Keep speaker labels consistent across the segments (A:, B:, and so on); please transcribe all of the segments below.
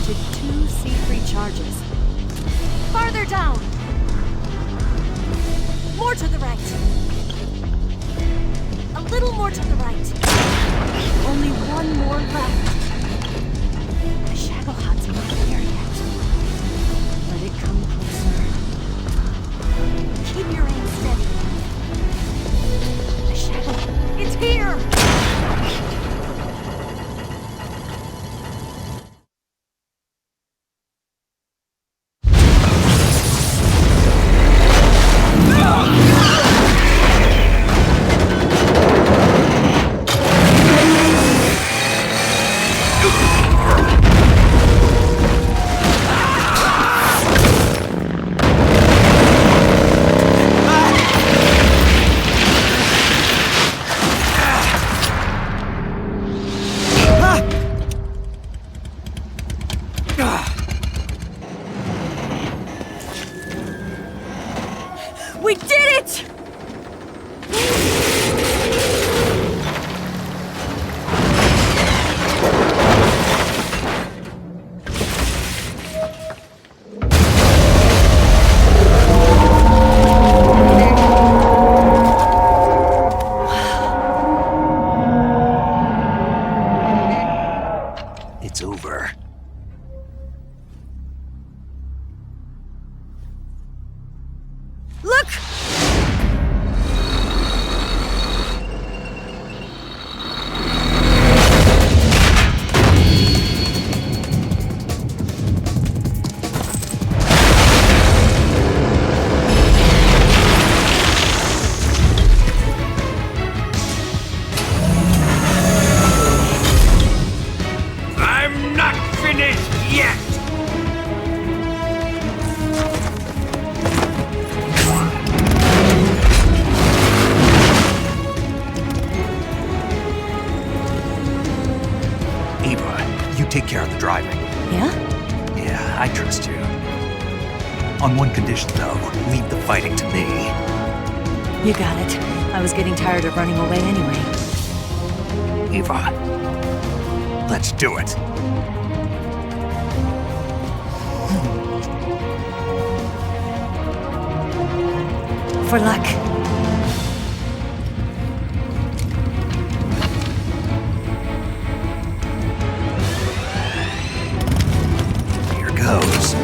A: planted 2 C3 charges. Farther down! More to the right! A little more to the right. Only one more left. The Shagglehat's not there yet. Let it come closer. Keep your aim steady. The Shagglehat, it's here! We did it!
B: It's over.
A: Look!
B: I'm not finished yet! Eva, you take care of the driving.
A: Yeah?
B: Yeah, I trust you. On one condition, though, leave the fighting to me.
A: You got it. I was getting tired of running away anyway.
B: Eva, let's do it.
A: For luck.
B: Here goes.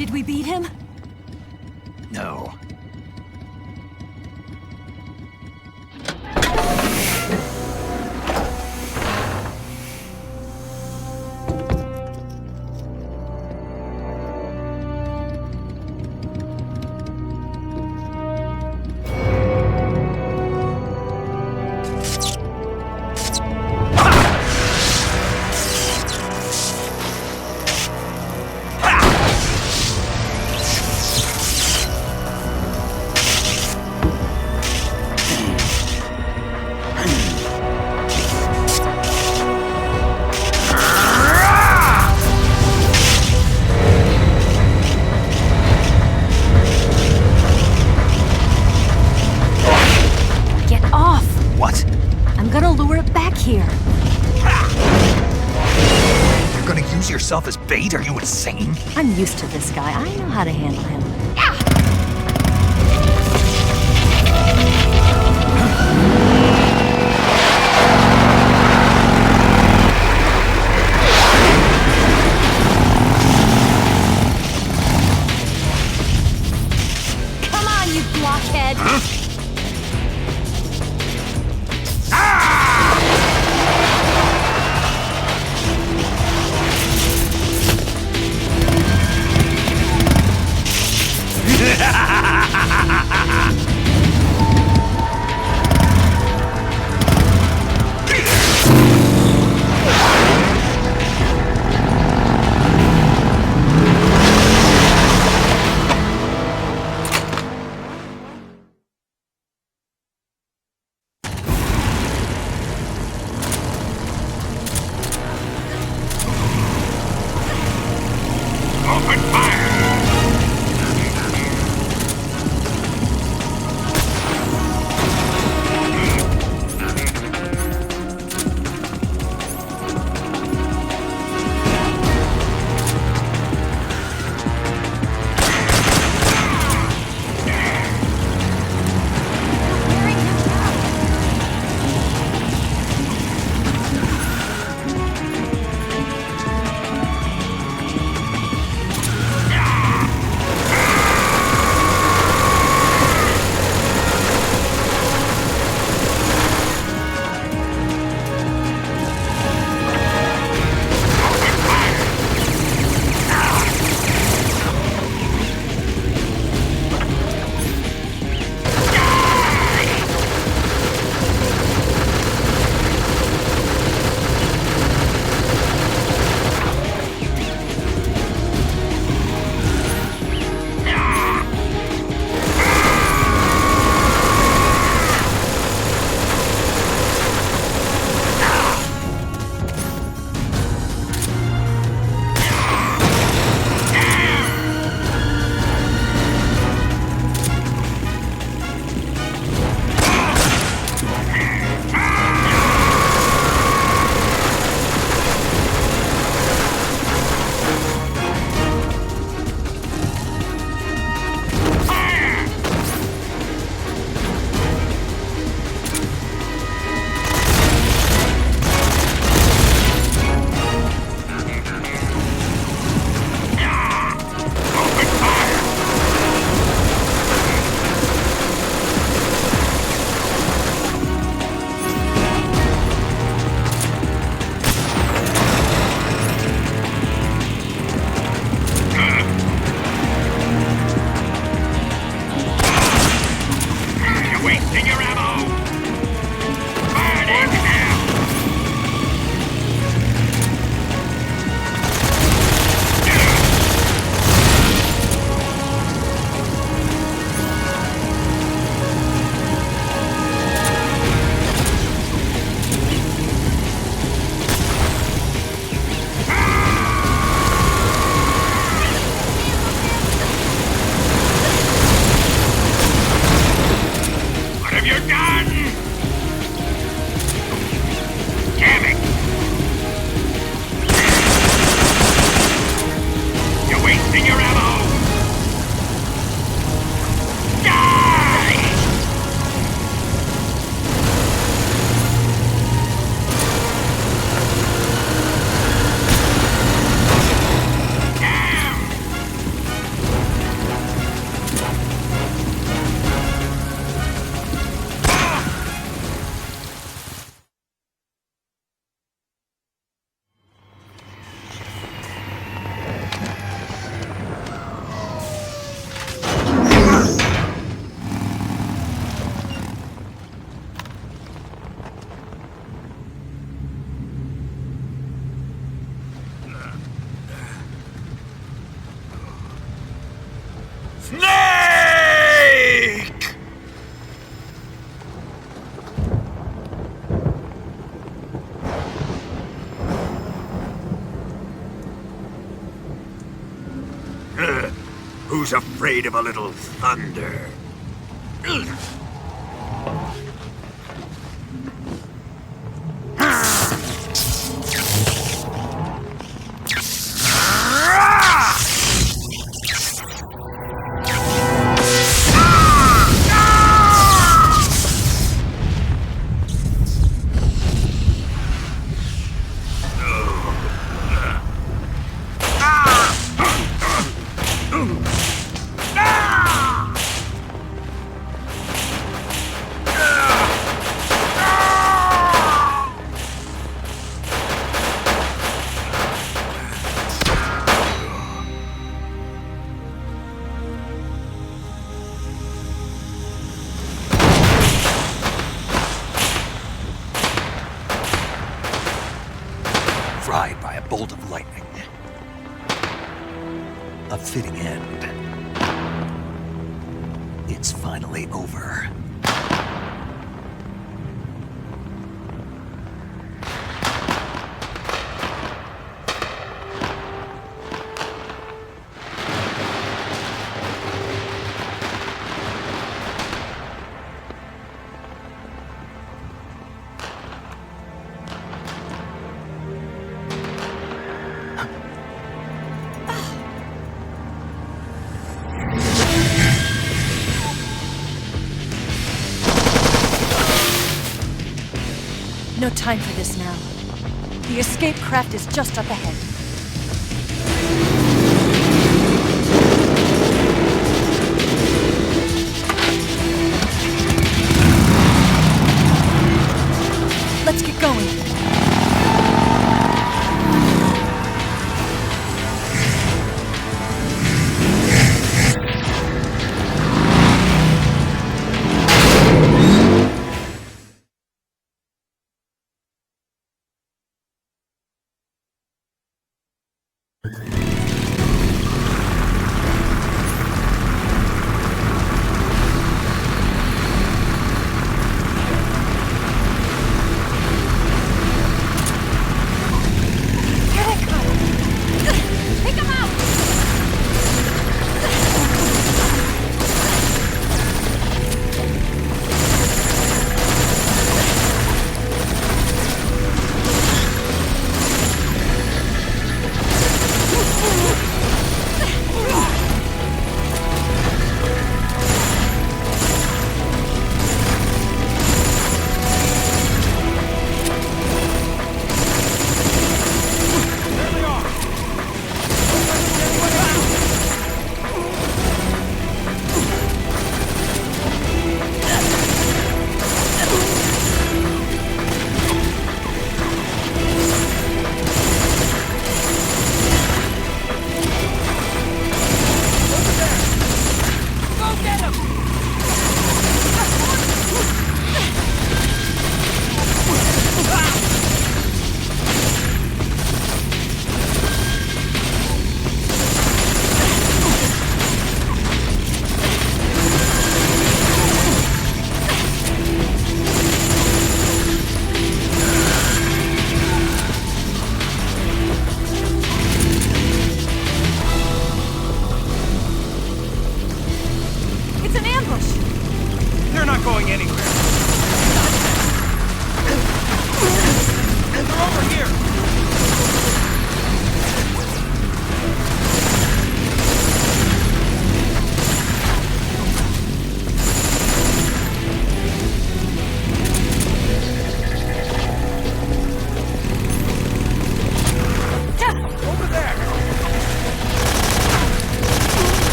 A: Did we beat him?
B: No.
A: Get off!
B: What?
A: I'm gonna lure it back here.
B: You're gonna use yourself as bait? Are you insane?
A: I'm used to this guy. I know how to handle him. Come on, you blockhead!
C: Open fire!
B: Snake!
C: Who's afraid of a little thunder?
B: Fried by a bolt of lightning. A fitting end. It's finally over.
A: No time for this now. The escape craft is just up ahead. Let's get going.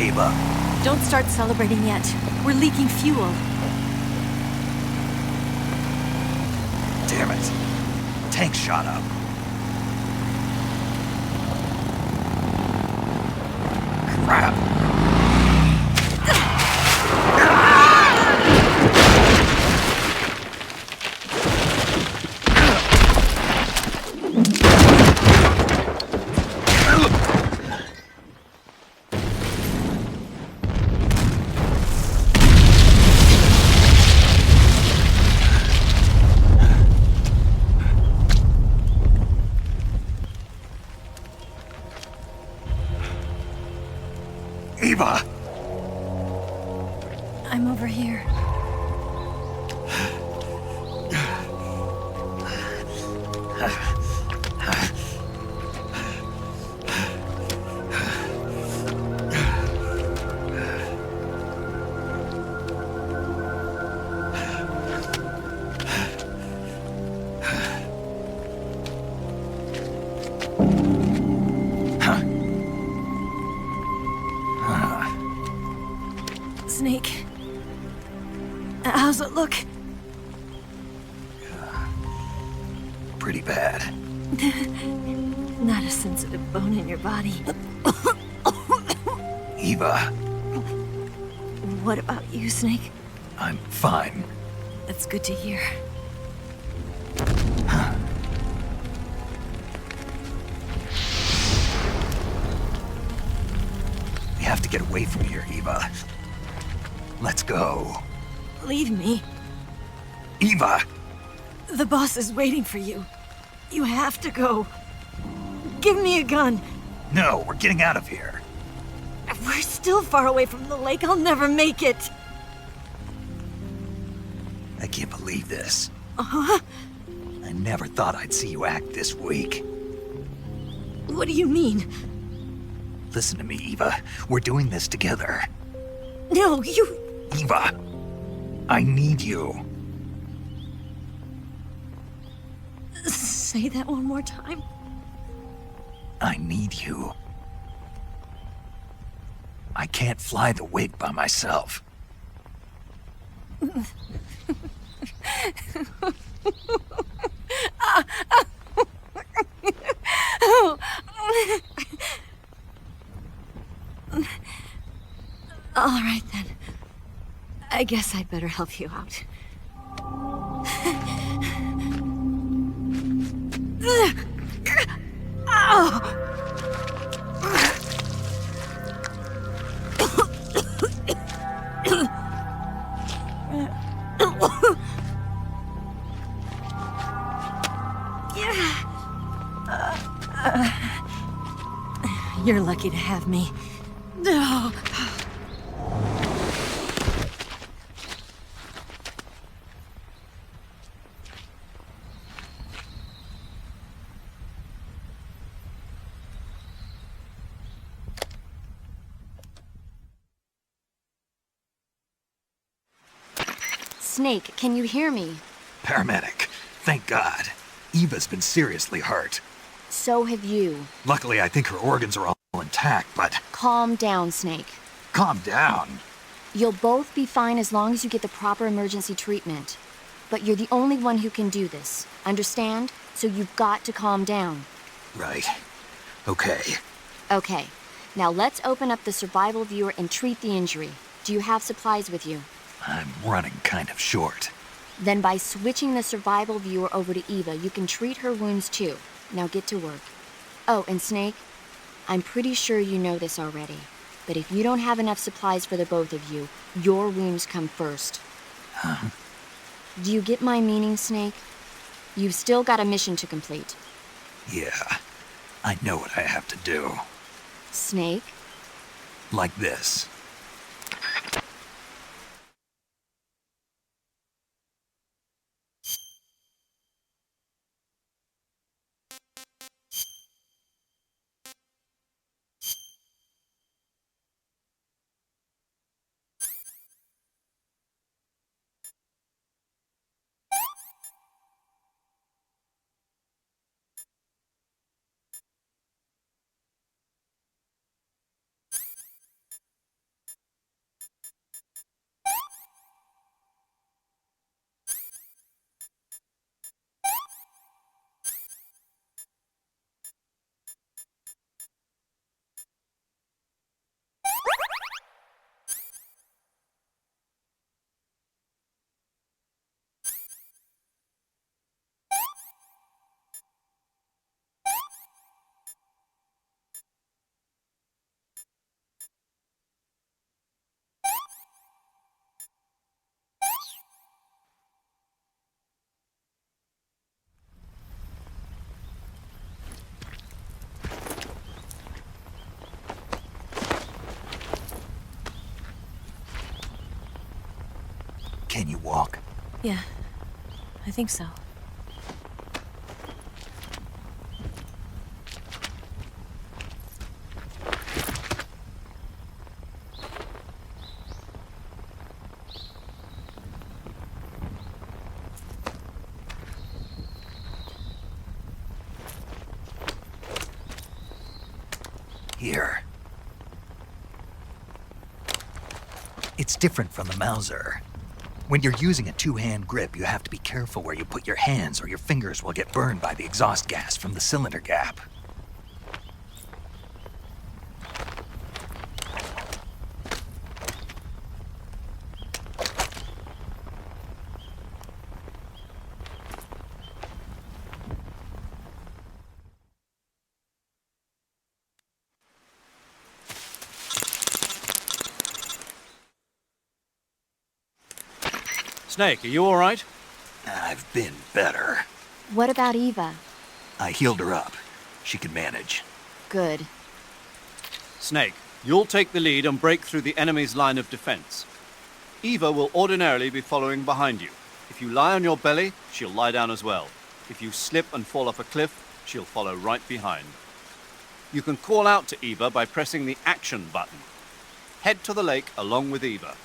B: Ava.
A: Don't start celebrating yet. We're leaking fuel.
B: Damn it. Tank shot up. Crap. Eva!
A: I'm over here. Snake. How's it look?
B: Pretty bad.
A: Not a sensitive bone in your body.
B: Eva,
A: What about you, Snake?
B: I'm fine.
A: That's good to hear.
B: We have to get away from here, Eva. Let's go.
A: Leave me.
B: Eva!
A: The boss is waiting for you. You have to go. Give me a gun.
B: No, we're getting out of here.
A: We're still far away from the lake. I'll never make it.
B: I can't believe this.
A: Uh-huh.
B: I never thought I'd see you act this weak.
A: What do you mean?
B: Listen to me, Eva. We're doing this together.
A: No, you...
B: Eva, I need you.
A: Say that one more time.
B: I need you. I can't fly the wig by myself.
A: All right, then. I guess I'd better help you out. You're lucky to have me. No.
D: Snake, can you hear me?
B: Paramedic, thank God. Eva's been seriously hurt.
D: So have you.
B: Luckily, I think her organs are all intact, but
D: Calm down, Snake.
B: calm down.
D: You'll both be fine as long as you get the proper emergency treatment. But you're the only one who can do this. Understand? So you've got to calm down.
B: Right. Okay.
D: Okay. Now let's open up the survival viewer and treat the injury. Do you have supplies with you?
B: I'm running kind of short.
D: Then by switching the survival viewer over to Eva, you can treat her wounds too. Now get to work. Oh, and Snake, I'm pretty sure you know this already, but if you don't have enough supplies for the both of you, your wounds come first.
B: Huh?
D: Do you get my meaning, Snake? You've still got a mission to complete.
B: Yeah. I know what I have to do.
D: Snake?
B: Like this. Can you walk?
A: Yeah, I think so.
B: Here. It's different from the Mauser. When you're using a two-hand grip, you have to be careful where you put your hands or your fingers will get burned by the exhaust gas from the cylinder gap.
E: Snake, are you all right?
B: I've been better.
D: What about Eva?
B: I healed her up. She can manage.
D: Good.
E: Snake, you'll take the lead and break through the enemy's line of defense. Eva will ordinarily be following behind you. If you lie on your belly, she'll lie down as well. If you slip and fall off a cliff, she'll follow right behind. You can call out to Eva by pressing the action button. Head to the lake along with Eva.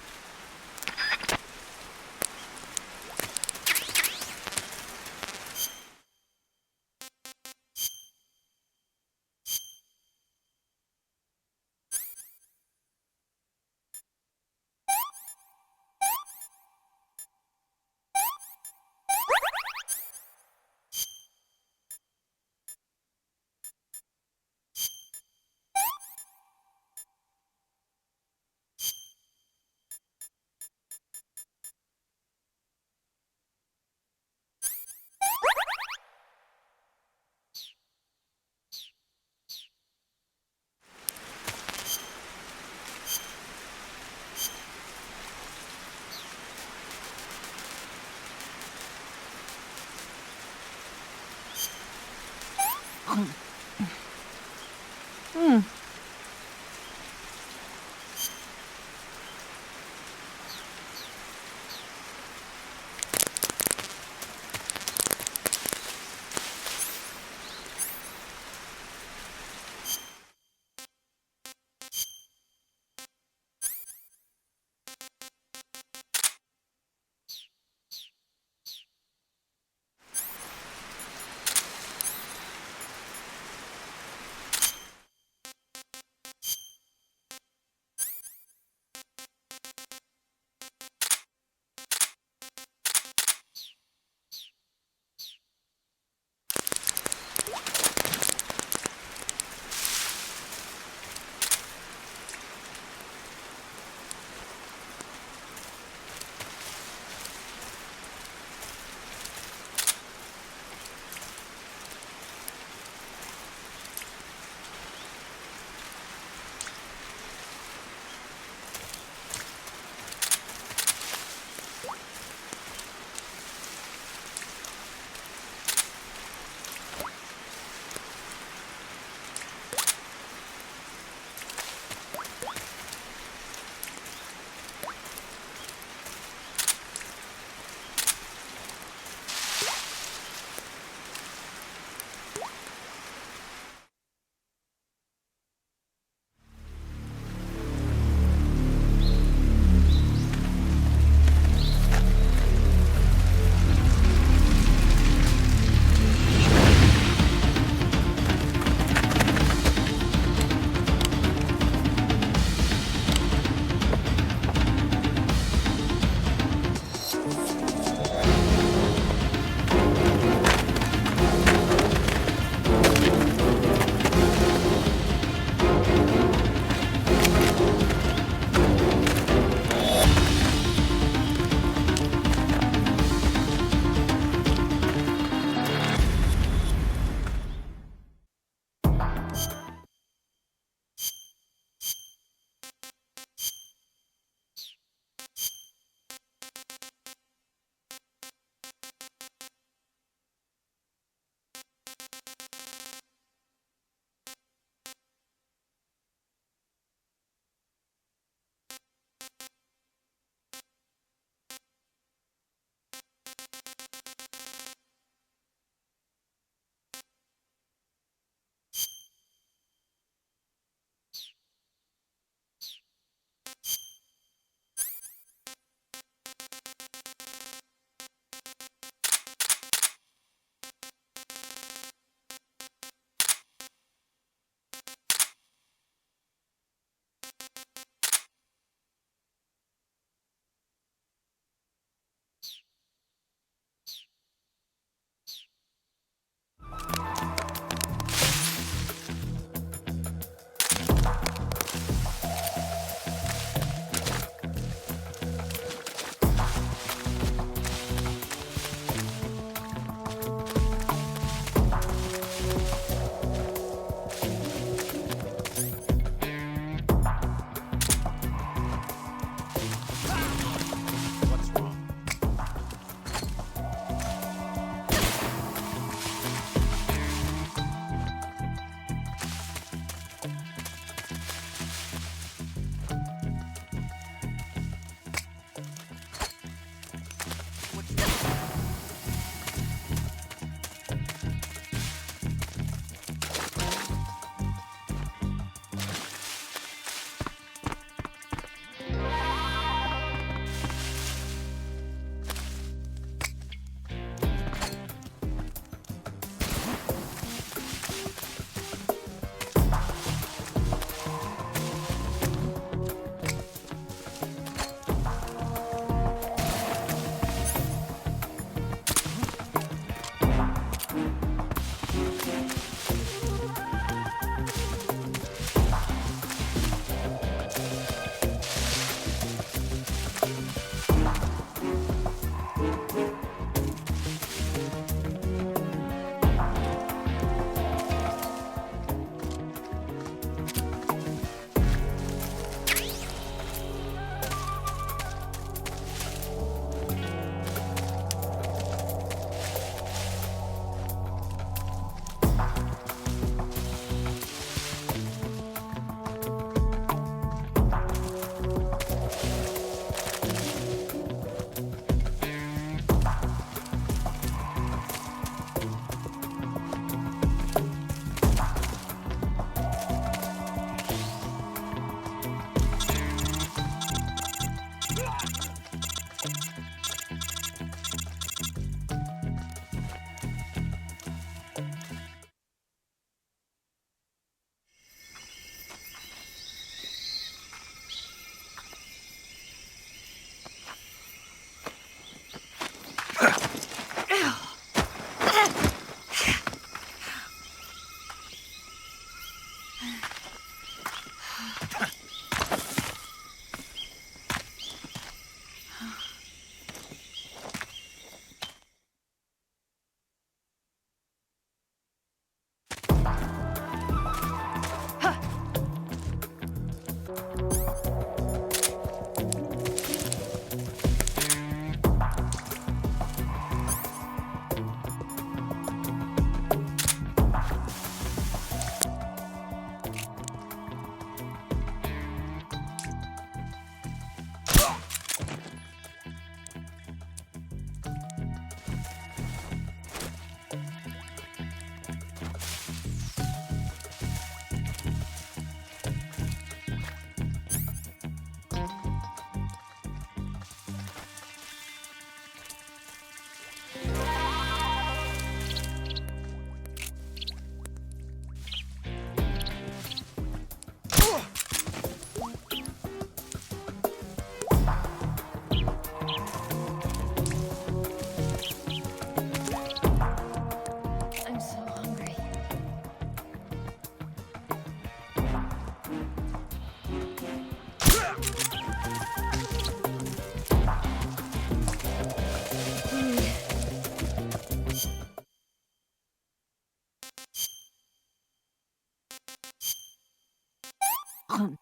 A: Hmm.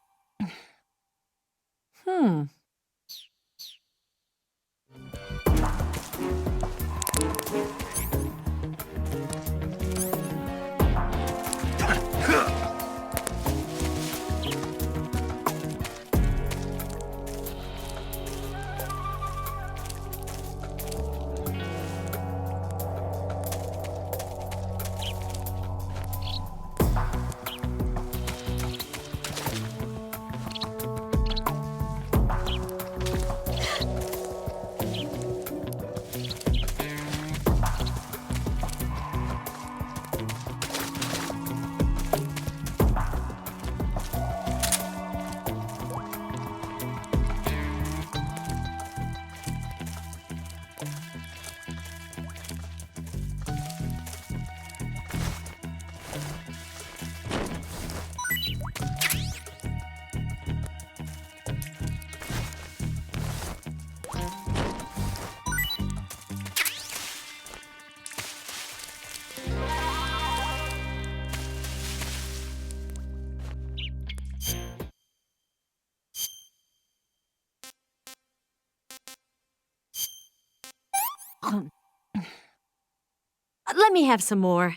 A: Let me have some more.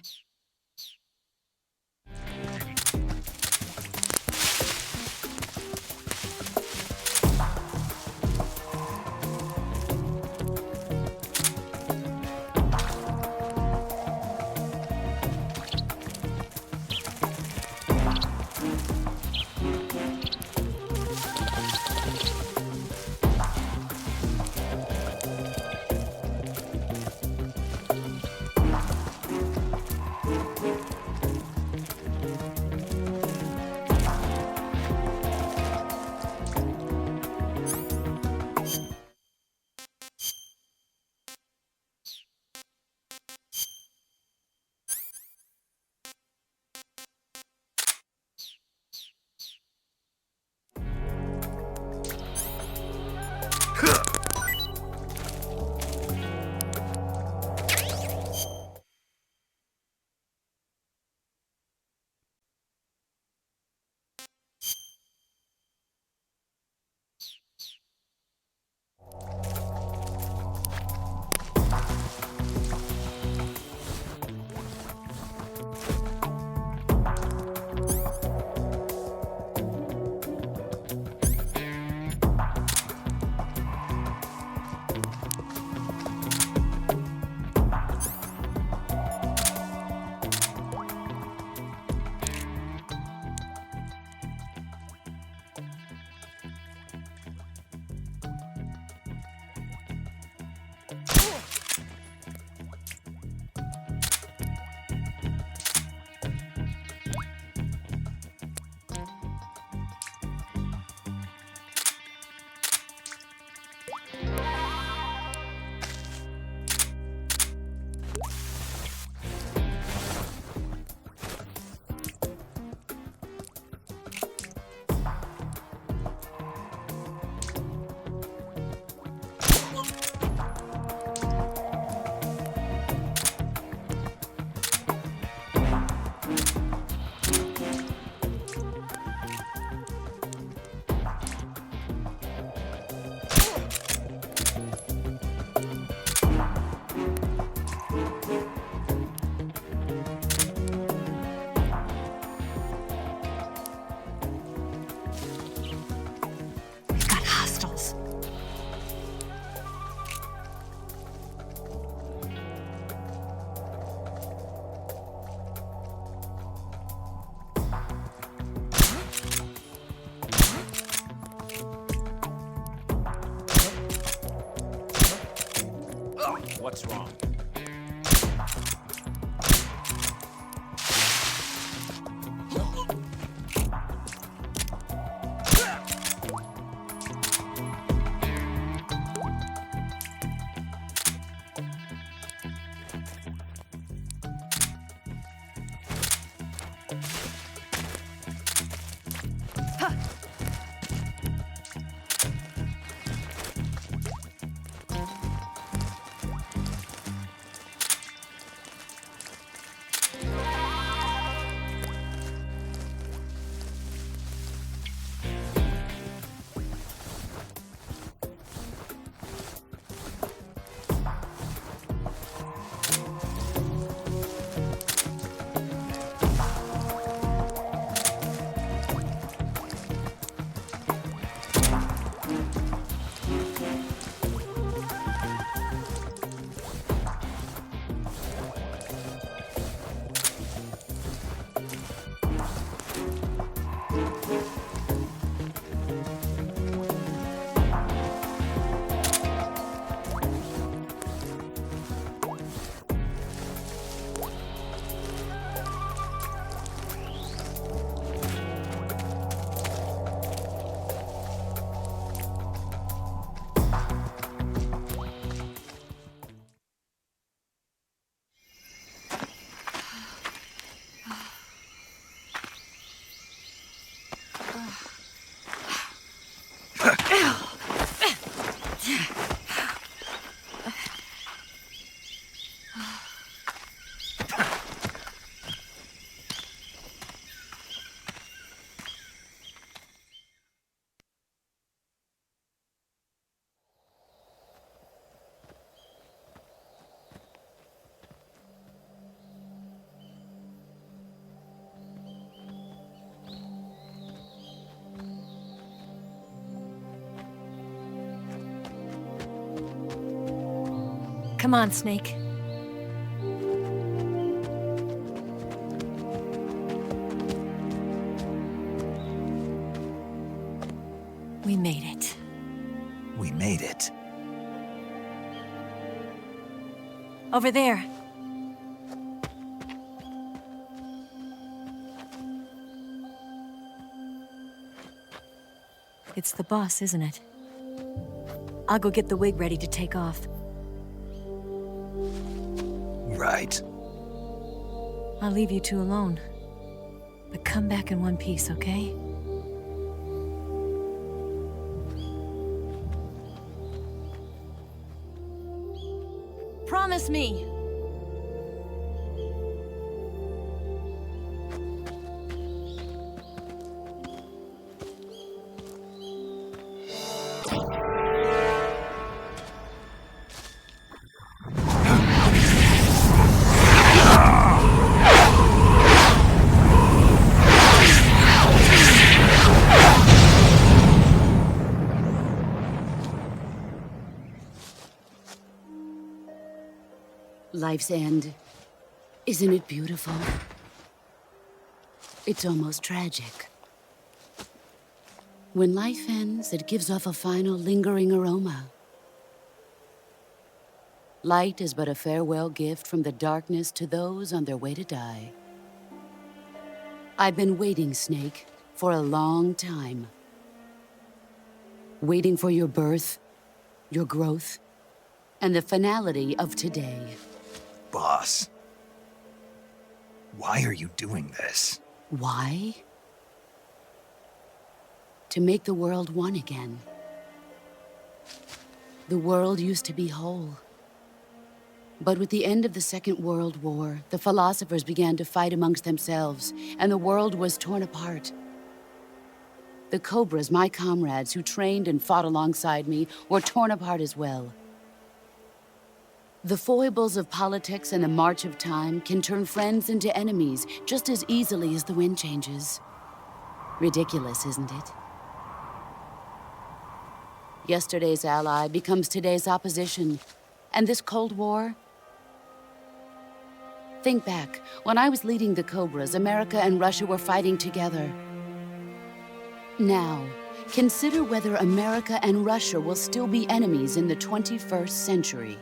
A: We've got hostiles.
E: What's wrong?
A: Come on, Snake. We made it.
B: We made it.
A: Over there. It's the boss, isn't it? I'll go get the wig ready to take off.
B: Right.
A: I'll leave you two alone. But come back in one piece, okay? Promise me!
F: Life's end. Isn't it beautiful? It's almost tragic. When life ends, it gives off a final lingering aroma. Light is but a farewell gift from the darkness to those on their way to die. I've been waiting, Snake, for a long time. Waiting for your birth, your growth, and the finality of today.
B: Boss. Why are you doing this?
F: Why? To make the world one again. The world used to be whole. But with the end of the Second World War, the philosophers began to fight amongst themselves, and the world was torn apart. The Cobras, my comrades who trained and fought alongside me, were torn apart as well. The foibles of politics and the march of time can turn friends into enemies just as easily as the wind changes. Ridiculous, isn't it? Yesterday's ally becomes today's opposition. And this Cold War? Think back. When I was leading the Cobras, America and Russia were fighting together. Now, consider whether America and Russia will still be enemies in the 21st century.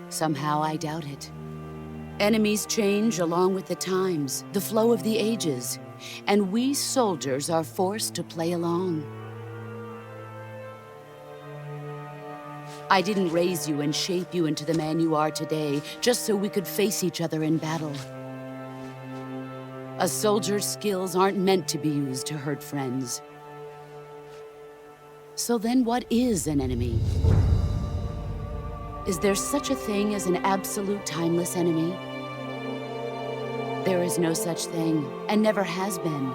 F: Somehow I doubt it. Enemies change along with the times, the flow of the ages, and we soldiers are forced to play along. I didn't raise you and shape you into the man you are today just so we could face each other in battle. A soldier's skills aren't meant to be used to hurt friends. So then what is an enemy? Is there such a thing as an absolute timeless enemy? There is no such thing, and never has been.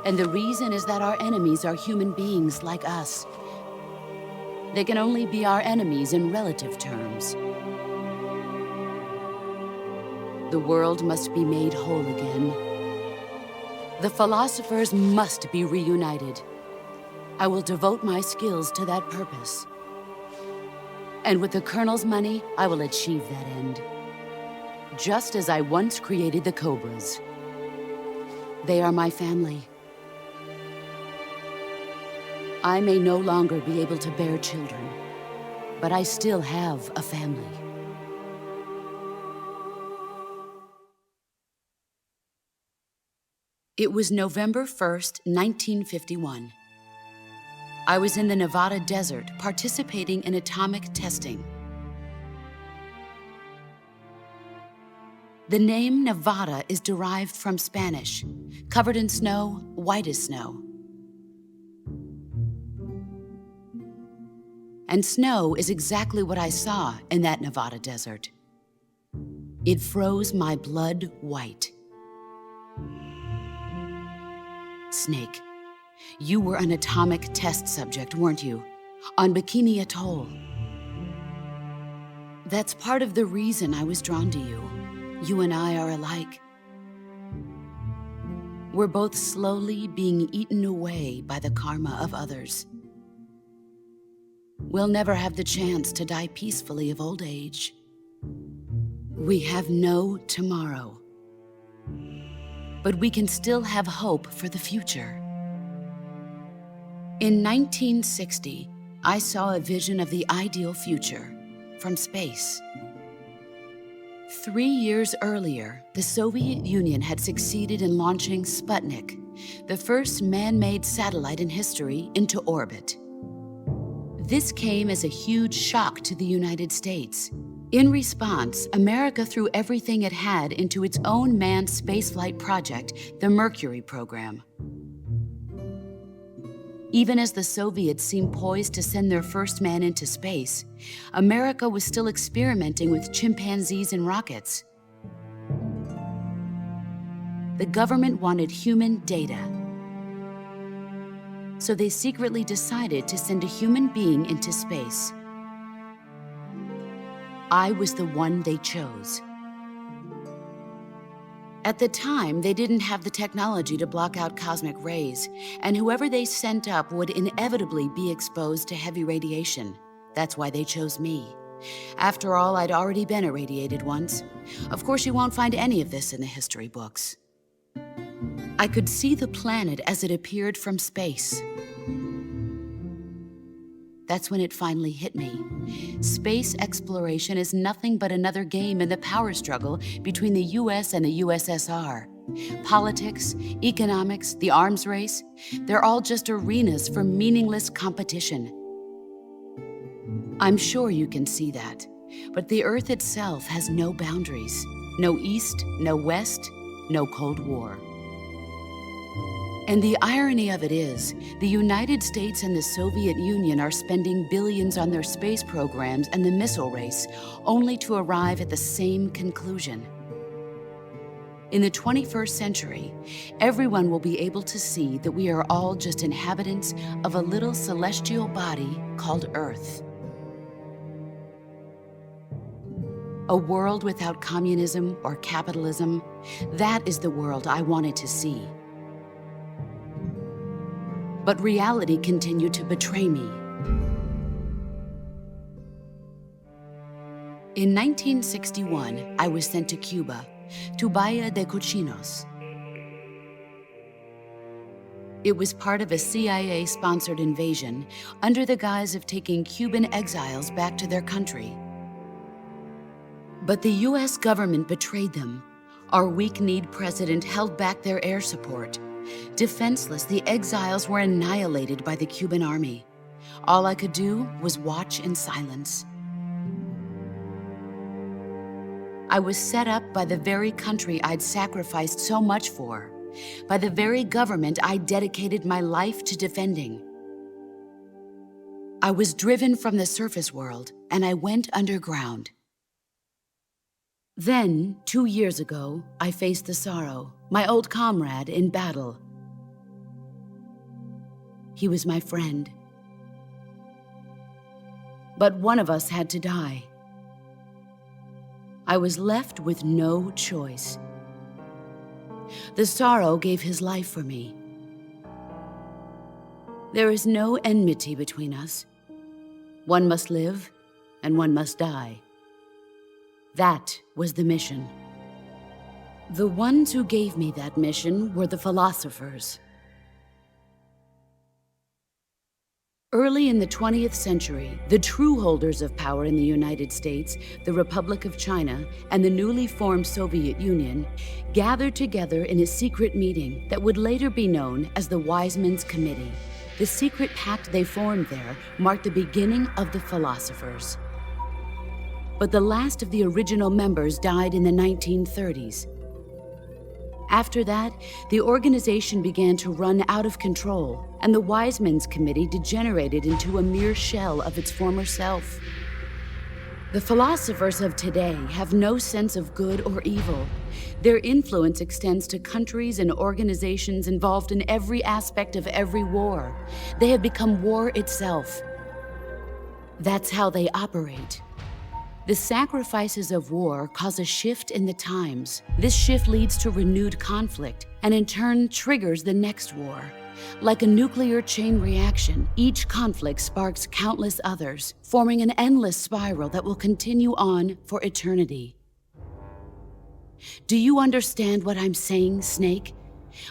F: And the reason is that our enemies are human beings like us. They can only be our enemies in relative terms. The world must be made whole again. The philosophers must be reunited. I will devote my skills to that purpose. And with the Colonel's money, I will achieve that end. Just as I once created the Cobras. They are my family. I may no longer be able to bear children, but I still have a family. It was November 1st, 1951. I was in the Nevada desert participating in atomic testing. The name Nevada is derived from Spanish, covered in snow, white as snow. And snow is exactly what I saw in that Nevada desert. It froze my blood white. Snake, you were an atomic test subject, weren't you? On Bikini Atoll. That's part of the reason I was drawn to you. You and I are alike. We're both slowly being eaten away by the karma of others. we'll never have the chance to die peacefully of old age. We have no tomorrow. But we can still have hope for the future. In 1960, I saw a vision of the ideal future from space. 3 years earlier, the Soviet Union had succeeded in launching Sputnik, the first man-made satellite in history, into orbit. This came as a huge shock to the United States. In response, America threw everything it had into its own manned spaceflight project, the Mercury program. Even as the Soviets seemed poised to send their first man into space, America was still experimenting with chimpanzees and rockets. The government wanted human data, so they secretly decided to send a human being into space. I was the one they chose. At the time, they didn't have the technology to block out cosmic rays, and whoever they sent up would inevitably be exposed to heavy radiation. That's why they chose me. After all, I'd already been irradiated once. Of course, you won't find any of this in the history books. I could see the planet as it appeared from space. That's when it finally hit me. Space exploration is nothing but another game in the power struggle between the US and the USSR. Politics, economics, the arms race, they're all just arenas for meaningless competition. I'm sure you can see that, but the Earth itself has no boundaries. No East, no West, no Cold War. And the irony of it is, the United States and the Soviet Union are spending billions on their space programs and the missile race, only to arrive at the same conclusion. In the 21st century, everyone will be able to see that we are all just inhabitants of a little celestial body called Earth. A world without communism or capitalism, that is the world I wanted to see. But reality continued to betray me. In 1961, I was sent to Cuba, to Bahia de Cochinos. It was part of a CIA-sponsored invasion under the guise of taking Cuban exiles back to their country. But the US government betrayed them. Our weak-kneed president held back their air support. Defenseless, the exiles were annihilated by the Cuban army. All I could do was watch in silence. I was set up by the very country I'd sacrificed so much for, by the very government I dedicated my life to defending. I was driven from the surface world, and I went underground. Then, 2 years ago, I faced the sorrow, my old comrade in battle. He was my friend. But one of us had to die. I was left with no choice. The sorrow gave his life for me. There is no enmity between us. One must live, and one must die. That was the mission. The ones who gave me that mission were the philosophers. Early in the 20th century, the true holders of power in the United States, the Republic of China, and the newly formed Soviet Union gathered together in a secret meeting that would later be known as the Wise Men's Committee. The secret pact they formed there marked the beginning of the philosophers. But the last of the original members died in the 1930s. After that, the organization began to run out of control, and the Wise Men's Committee degenerated into a mere shell of its former self. The philosophers of today have no sense of good or evil. Their influence extends to countries and organizations involved in every aspect of every war. They have become war itself. That's how they operate. The sacrifices of war cause a shift in the times. This shift leads to renewed conflict, and in turn triggers the next war. Like a nuclear chain reaction, each conflict sparks countless others, forming an endless spiral that will continue on for eternity. Do you understand what I'm saying, Snake?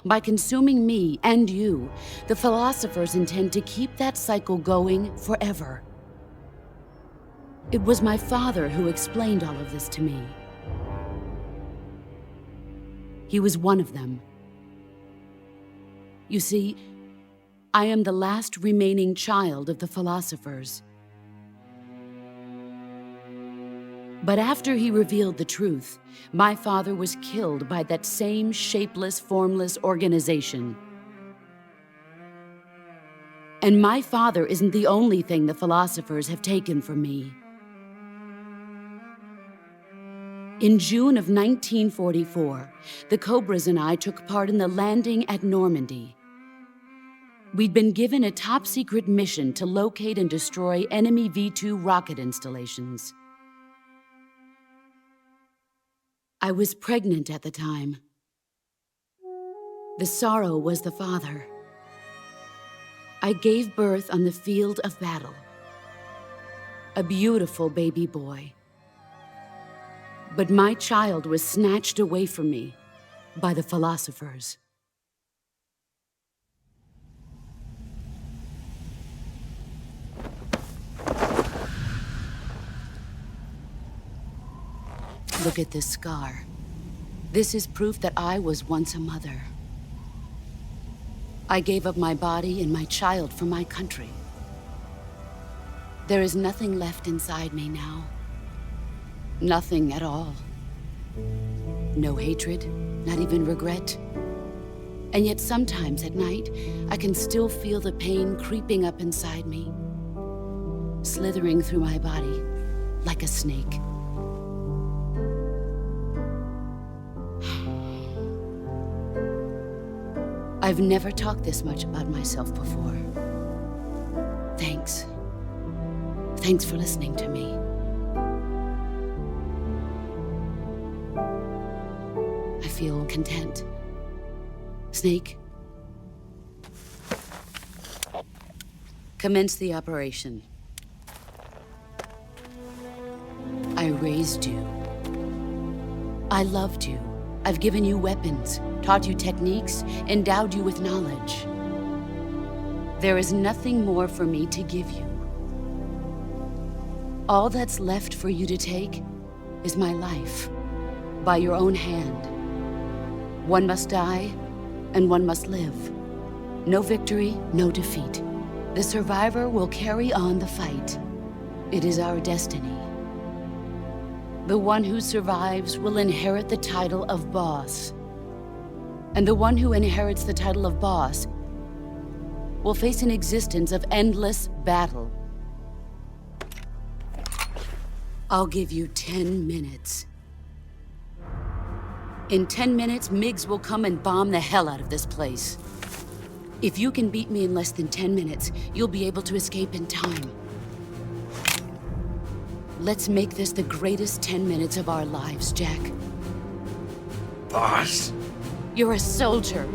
F: By consuming me and you, the philosophers intend to keep that cycle going forever. It was my father who explained all of this to me. He was one of them. You see, I am the last remaining child of the philosophers. But after he revealed the truth, my father was killed by that same shapeless, formless organization. And my father isn't the only thing the philosophers have taken from me. In June of 1944, the Cobras and I took part in the landing at Normandy. We'd been given a top-secret mission to locate and destroy enemy V-2 rocket installations. I was pregnant at the time. The sorrow was the father. I gave birth on the field of battle. A beautiful baby boy. But my child was snatched away from me by the philosophers. Look at this scar. This is proof that I was once a mother. I gave up my body and my child for my country. There is nothing left inside me now. Nothing at all. No hatred, not even regret. And yet sometimes at night, I can still feel the pain creeping up inside me, slithering through my body like a snake. I've never talked this much about myself before. Thanks. Thanks for listening to me. I feel content. Snake, commence the operation. I raised you. I loved you. I've given you weapons, taught you techniques, endowed you with knowledge. There is nothing more for me to give you. All that's left for you to take is my life, by your own hand. One must die, and one must live. No victory, no defeat. The survivor will carry on the fight. It is our destiny. The one who survives will inherit the title of boss. And the one who inherits the title of boss will face an existence of endless battle. I'll give you 10 minutes. In 10 minutes, MiGs will come and bomb the hell out of this place. If you can beat me in less than 10 minutes, you'll be able to escape in time. Let's make this the greatest 10 minutes of our lives, Jack.
C: Boss?
F: You're a soldier.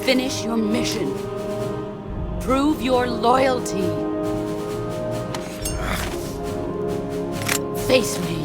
F: Finish your mission. Prove your loyalty. Face me.